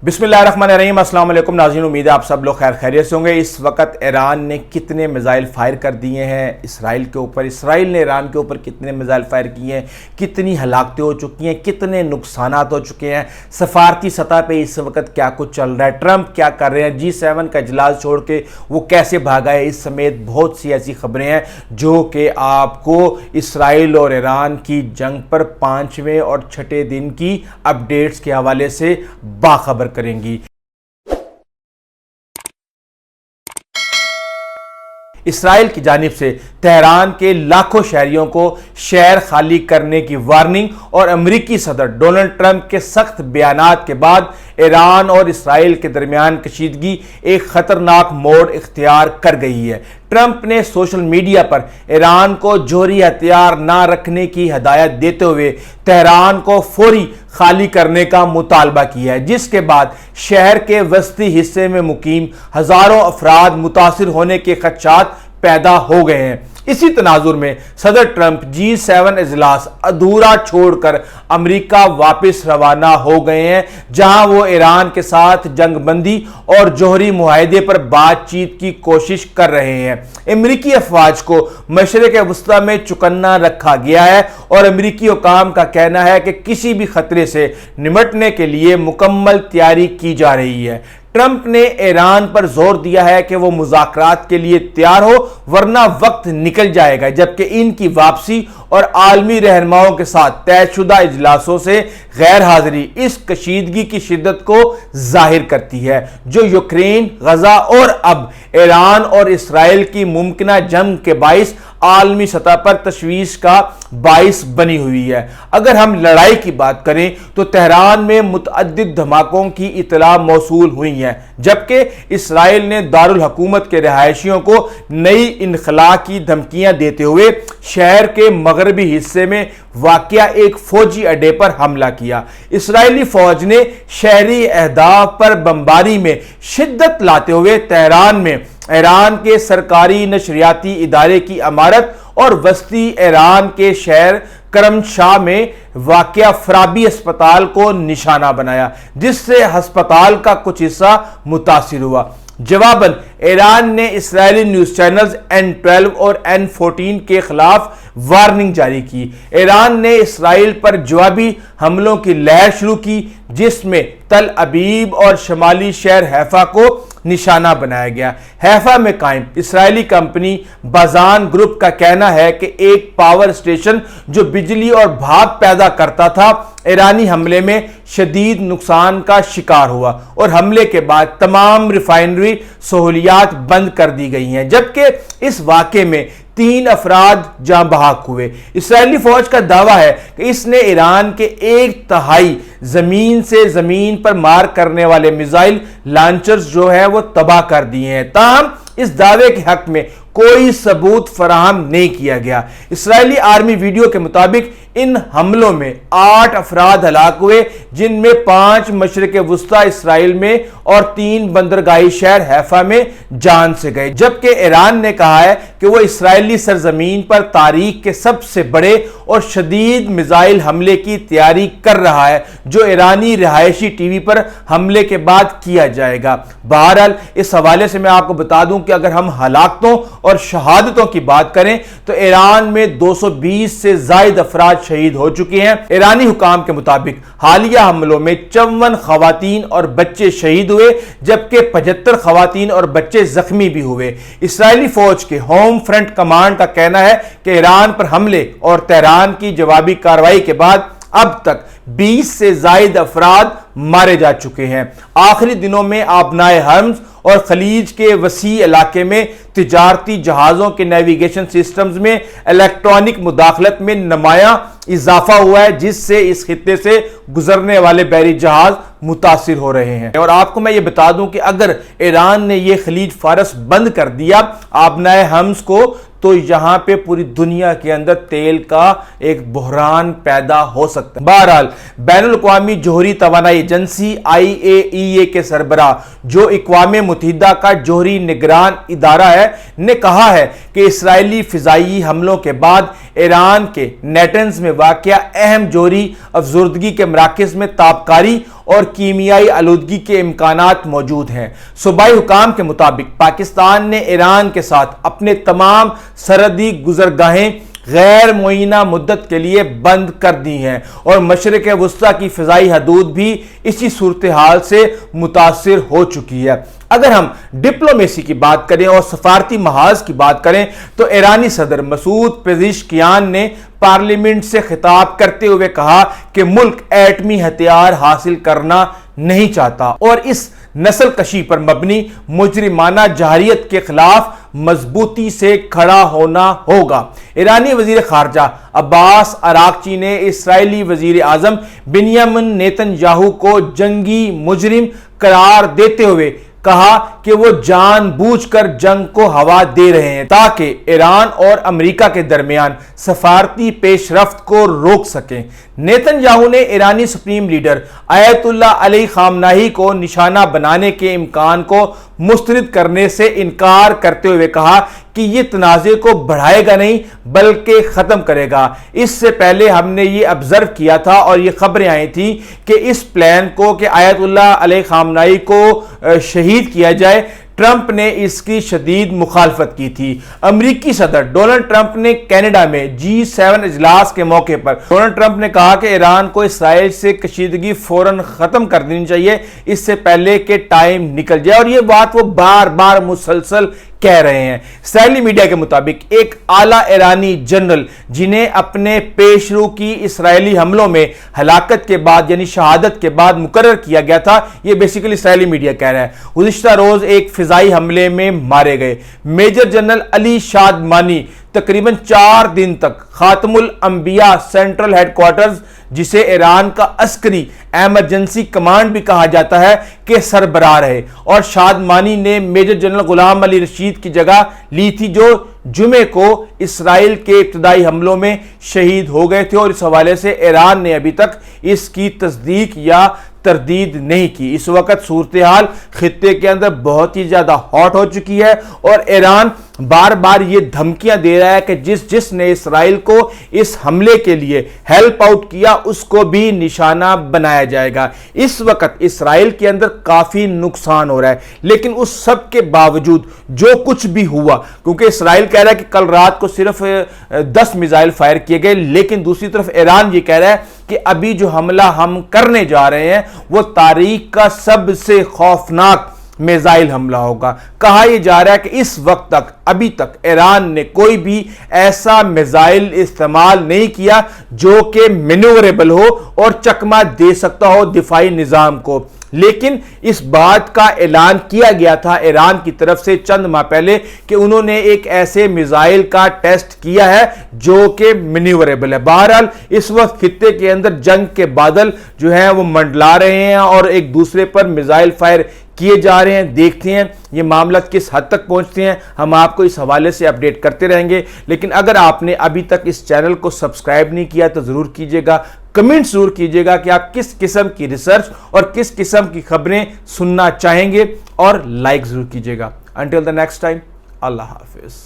بسم اللہ الرحمن الرحیم۔ السلام علیکم ناظرین، امید ہے آپ سب لوگ خیر خیریت سے ہوں گے۔ اس وقت ایران نے کتنے میزائل فائر کر دیے ہیں اسرائیل کے اوپر، اسرائیل نے ایران کے اوپر کتنے میزائل فائر کیے ہیں، کتنی ہلاکتیں ہو چکی ہیں، کتنے نقصانات ہو چکے ہیں، سفارتی سطح پہ اس وقت کیا کچھ چل رہا ہے، ٹرمپ کیا کر رہے ہیں، G7 کا اجلاس چھوڑ کے وہ کیسے بھاگا ہے، اس سمیت بہت سی ایسی خبریں ہیں جو کہ آپ کو اسرائیل اور ایران کی جنگ پر 5ویں اور 6 دن کی اپڈیٹس کے حوالے سے باخبر کریں گی۔ اسرائیل کی جانب سے تہران کے لاکھوں شہریوں کو شہر خالی کرنے کی وارننگ اور امریکی صدر ڈونلڈ ٹرمپ کے سخت بیانات کے بعد ایران اور اسرائیل کے درمیان کشیدگی ایک خطرناک موڑ اختیار کر گئی ہے۔ ٹرمپ نے سوشل میڈیا پر ایران کو جوہری ہتھیار نہ رکھنے کی ہدایت دیتے ہوئے تہران کو فوری خالی کرنے کا مطالبہ کیا ہے، جس کے بعد شہر کے وسطی حصے میں مقیم ہزاروں افراد متاثر ہونے کے خدشات پیدا ہو گئے ہیں۔ اسی تناظر میں صدر ٹرمپ G7 اجلاس ادھورا چھوڑ کر امریکہ واپس روانہ ہو گئے ہیں، جہاں وہ ایران کے ساتھ جنگ بندی اور جوہری معاہدے پر بات چیت کی کوشش کر رہے ہیں۔ امریکی افواج کو مشرق وسطی میں چکنا رکھا گیا ہے اور امریکی حکام کا کہنا ہے کہ کسی بھی خطرے سے نمٹنے کے لیے مکمل تیاری کی جا رہی ہے۔ ٹرمپ نے ایران پر زور دیا ہے کہ وہ مذاکرات کے لیے تیار ہو ورنہ وقت نکل جائے گا، جبکہ ان کی واپسی اور عالمی رہنماؤں کے ساتھ طے شدہ اجلاسوں سے غیر حاضری اس کشیدگی کی شدت کو ظاہر کرتی ہے جو یوکرین، غزہ اور اب ایران اور اسرائیل کی ممکنہ جنگ کے باعث عالمی سطح پر تشویش کا باعث بنی ہوئی ہے۔ اگر ہم لڑائی کی بات کریں تو تہران میں متعدد دھماکوں کی اطلاع موصول ہوئی ہیں، جبکہ اسرائیل نے دارالحکومت کے رہائشیوں کو نئی انخلا کی دھمکیاں دیتے ہوئے شہر کے مغربی حصے میں واقع ایک فوجی اڈے پر حملہ کیا۔ اسرائیلی فوج نے شہری اہداف پر بمباری میں شدت لاتے ہوئے تہران میں ایران کے سرکاری نشریاتی ادارے کی عمارت اور وسطی ایران کے شہر کرمشاہ میں واقع فرابی اسپتال کو نشانہ بنایا، جس سے ہسپتال کا کچھ حصہ متاثر ہوا۔ جواباً ایران نے اسرائیلی نیوز چینلز N12 اور N14 کے خلاف وارننگ جاری کی۔ ایران نے اسرائیل پر جوابی حملوں کی لہر شروع کی، جس میں تل ابیب اور شمالی شہر حیفا کو نشانہ بنایا گیا۔ حیفا میں قائم اسرائیلی کمپنی بازان گروپ کا کہنا ہے کہ ایک پاور اسٹیشن جو بجلی اور بھاپ پیدا کرتا تھا ایرانی حملے میں شدید نقصان کا شکار ہوا اور حملے کے بعد تمام ریفائنری سہولیات بند کر دی گئی ہیں، جبکہ اس واقعے میں 3 افراد جاں بحق ہوئے۔ اسرائیلی فوج کا دعویٰ ہے کہ اس نے ایران کے 1/3 زمین سے زمین پر مار کرنے والے میزائل لانچرز جو ہے وہ تباہ کر دیے ہیں، تاہم اس دعوے کے حق میں کوئی ثبوت فراہم نہیں کیا گیا۔ اسرائیلی آرمی ویڈیو کے مطابق ان حملوں میں 8 افراد ہلاک ہوئے، جن میں 5 مشرق وسطی اسرائیل میں اور 3 بندرگاہی شہر حیفا میں جان سے گئے، جبکہ ایران نے کہا ہے کہ وہ اسرائیلی سرزمین پر تاریخ کے سب سے بڑے اور شدید میزائل حملے کی تیاری کر رہا ہے جو ایرانی رہائشی ٹی وی پر حملے کے بعد کیا جائے گا۔ بہرحال اس حوالے سے میں آپ کو بتا دوں کہ اگر ہم ہلاکتوں اور شہادتوں کی بات کریں تو ایران میں 220 سے زائد افراد شہید ہو چکے ہیں۔ ایرانی حکام کے مطابق حالیہ حملوں میں 54 خواتین اور بچے شہید ہوئے، جبکہ 75 خواتین اور بچے زخمی بھی ہوئے۔ اسرائیلی فوج کے ہوم فرنٹ کمانڈ کا کہنا ہے کہ ایران پر حملے اور تہران کی جوابی کارروائی کے بعد اب تک 20 سے زائد افراد مارے جا چکے ہیں۔ آخری دنوں میں آبنائے ہرمز اور خلیج کے وسیع علاقے میں تجارتی جہازوں کے نیویگیشن سسٹمز میں الیکٹرانک مداخلت میں نمایاں اضافہ ہوا ہے، جس سے اس خطے سے گزرنے والے بحری جہاز متاثر ہو رہے ہیں۔ اور آپ کو میں یہ بتا دوں کہ اگر ایران نے یہ خلیج فارس بند کر دیا آبنائے ہرمز کو تو یہاں پہ پوری دنیا کے اندر تیل کا ایک بحران پیدا ہو سکتا ہے۔ بہرحال بین الاقوامی جوہری توانائی ایجنسی IAEA کے سربراہ جو اقوام متحدہ کا جوہری نگران ادارہ ہے نے کہا ہے کہ اسرائیلی فضائی حملوں کے بعد ایران کے نیٹنز میں واقع اہم جوہری افزودگی کے مراکز میں تابکاری اور کیمیائی آلودگی کے امکانات موجود ہیں۔ صوبائی حکام کے مطابق پاکستان نے ایران کے ساتھ اپنے تمام سرحدی گزرگاہیں غیر معینہ مدت کے لیے بند کر دی ہیں اور مشرق وسطیٰ کی فضائی حدود بھی اسی صورتحال سے متاثر ہو چکی ہے۔ اگر ہم ڈپلومیسی کی بات کریں اور سفارتی محاذ کی بات کریں تو ایرانی صدر مسعود پزشکیان نے پارلیمنٹ سے خطاب کرتے ہوئے کہا کہ ملک ایٹمی ہتھیار حاصل کرنا نہیں چاہتا اور اس نسل کشی پر مبنی مجرمانہ جارحیت کے خلاف مضبوطی سے کھڑا ہونا ہوگا۔ ایرانی وزیر خارجہ عباس عراقچی نے اسرائیلی وزیر اعظم بنیامین نیتن یاہو کو جنگی مجرم قرار دیتے ہوئے کہا کہ وہ جان بوجھ کر جنگ کو ہوا دے رہے ہیں تاکہ ایران اور امریکہ کے درمیان سفارتی پیش رفت کو روک سکیں۔ نیتن یاہو نے ایرانی سپریم لیڈر آیت اللہ علی خامنہی کو نشانہ بنانے کے امکان کو مسترد کرنے سے انکار کرتے ہوئے کہا کہ یہ تنازع کو بڑھائے گا نہیں بلکہ ختم کرے گا۔ اس سے پہلے ہم نے یہ ابزرو کیا تھا اور یہ خبریں آئی تھیں کہ اس پلان کو کہ آیت اللہ علی خامنہی کو شہید کیا جائے، ٹرمپ نے اس کی شدید مخالفت کی تھی۔ امریکی صدر ڈونلڈ ٹرمپ نے کینیڈا میں G7 اجلاس کے موقع پر ڈونلڈ ٹرمپ نے کہا کہ ایران کو اسرائیل سے کشیدگی فوراً ختم کر دینی چاہیے اس سے پہلے کہ ٹائم نکل جائے، اور یہ بات وہ بار بار مسلسل کہہ رہے ہیں۔ اسرائیلی میڈیا کے مطابق ایک اعلیٰ ایرانی جنرل جنہیں اپنے پیشرو کی اسرائیلی حملوں میں ہلاکت کے بعد یعنی شہادت کے بعد مقرر کیا گیا تھا، یہ بیسیکلی اسرائیلی میڈیا کہہ رہا ہے، گزشتہ روز ایک فضائی حملے میں مارے گئے۔ میجر جنرل علی شادمانی تقریباً 4 دن تک خاتم الانبیاء سینٹرل ہیڈ کوارٹرز جسے ایران کا عسکری ایمرجنسی کمانڈ بھی کہا جاتا ہے کہ سربراہ رہے، اور شادمانی نے میجر جنرل غلام علی رشید کی جگہ لی تھی جو جمعے کو اسرائیل کے ابتدائی حملوں میں شہید ہو گئے تھے، اور اس حوالے سے ایران نے ابھی تک اس کی تصدیق یا تردید نہیں کی۔ اس وقت صورتحال خطے کے اندر بہت ہی زیادہ ہاٹ ہو چکی ہے اور ایران بار بار یہ دھمکیاں دے رہا ہے کہ جس نے اسرائیل کو اس حملے کے لیے ہیلپ آؤٹ کیا اس کو بھی نشانہ بنایا جائے گا۔ اس وقت اسرائیل کے اندر کافی نقصان ہو رہا ہے، لیکن اس سب کے باوجود جو کچھ بھی ہوا، کیونکہ اسرائیل کہہ رہا ہے کہ کل رات کو صرف 10 میزائل فائر کیے گئے، لیکن دوسری طرف ایران یہ کہہ رہا ہے کہ ابھی جو حملہ ہم کرنے جا رہے ہیں وہ تاریخ کا سب سے خوفناک میزائل حملہ ہوگا۔ کہا یہ جا رہا ہے کہ اس وقت تک ابھی تک ایران نے کوئی بھی ایسا میزائل استعمال نہیں کیا جو کہ مینوریبل ہو اور چکمہ دے سکتا ہو دفاعی نظام کو، لیکن اس بات کا اعلان کیا گیا تھا ایران کی طرف سے چند ماہ پہلے کہ انہوں نے ایک ایسے میزائل کا ٹیسٹ کیا ہے جو کہ مینیوریبل ہے۔ بہرحال اس وقت خطے کے اندر جنگ کے بادل جو ہیں وہ منڈلا رہے ہیں اور ایک دوسرے پر میزائل فائر کیے جا رہے ہیں۔ دیکھتے ہیں یہ معاملات کس حد تک پہنچتے ہیں، ہم آپ کو اس حوالے سے اپڈیٹ کرتے رہیں گے، لیکن اگر آپ نے ابھی تک اس چینل کو سبسکرائب نہیں کیا تو ضرور کیجئے گا، کمنٹ ضرور کیجئے گا کہ آپ کس قسم کی ریسرچ اور کس قسم کی خبریں سننا چاہیں گے، اور لائک ضرور کیجئے گا۔ انٹل دی نیکسٹ ٹائم، اللہ حافظ۔